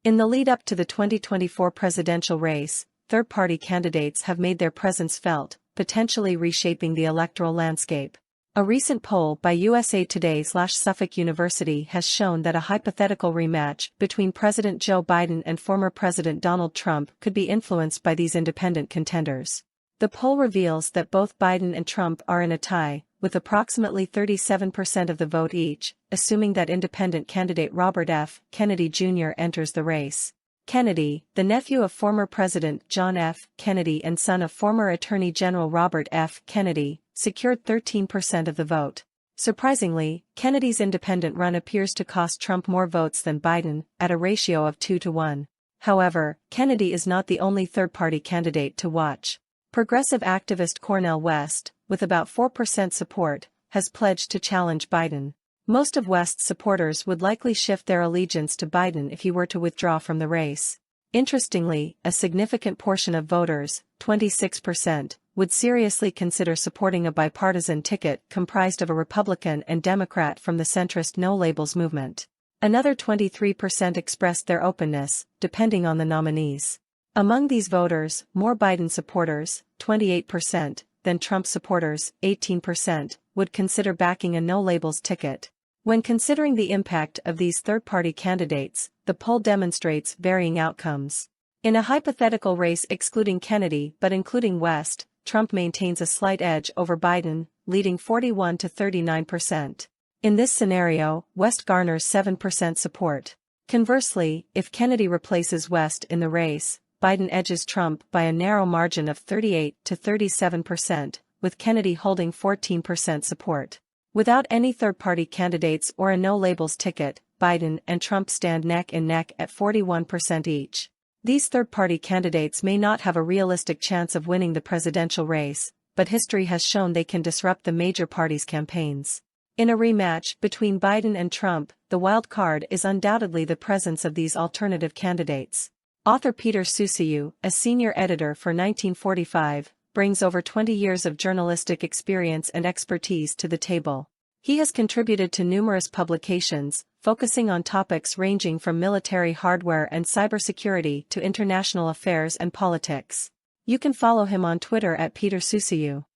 In the lead-up to the 2024 presidential race, third-party candidates have made their presence felt, potentially reshaping the electoral landscape. A recent poll by USA Today/Suffolk University has shown that a hypothetical rematch between President Joe Biden and former President Donald Trump could be influenced by these independent contenders. The poll reveals that both Biden and Trump are in a tie, with approximately 37% of the vote each, assuming that independent candidate Robert F. Kennedy Jr. enters the race. Kennedy, the nephew of former President John F. Kennedy and son of former Attorney General Robert F. Kennedy, secured 13% of the vote. Surprisingly, Kennedy's independent run appears to cost Trump more votes than Biden, at a ratio of 2-1. However, Kennedy is not the only third-party candidate to watch. Progressive activist Cornel West, with about 4% support, has pledged to challenge Biden. Most of West's supporters would likely shift their allegiance to Biden if he were to withdraw from the race. Interestingly, a significant portion of voters, 26%, would seriously consider supporting a bipartisan ticket comprised of a Republican and Democrat from the centrist No Labels movement. Another 23% expressed their openness, depending on the nominees. Among these voters, more Biden supporters, 28%, than Trump supporters, 18%, would consider backing a No Labels ticket. When considering the impact of these third-party candidates, the poll demonstrates varying outcomes. In a hypothetical race excluding Kennedy but including West, Trump maintains a slight edge over Biden, leading 41 to 39%. In this scenario, West garners 7% support. Conversely, if Kennedy replaces West in the race, Biden edges Trump by a narrow margin of 38 to 37%, with Kennedy holding 14% support. Without any third-party candidates or a No Labels ticket, Biden and Trump stand neck and neck at 41% each. These third-party candidates may not have a realistic chance of winning the presidential race, but history has shown they can disrupt the major parties' campaigns. In a rematch between Biden and Trump, the wild card is undoubtedly the presence of these alternative candidates. Author Peter Susiu, a senior editor for 1945, brings over 20 years of journalistic experience and expertise to the table. He has contributed to numerous publications, focusing on topics ranging from military hardware and cybersecurity to international affairs and politics. You can follow him on Twitter at Peter Susiu.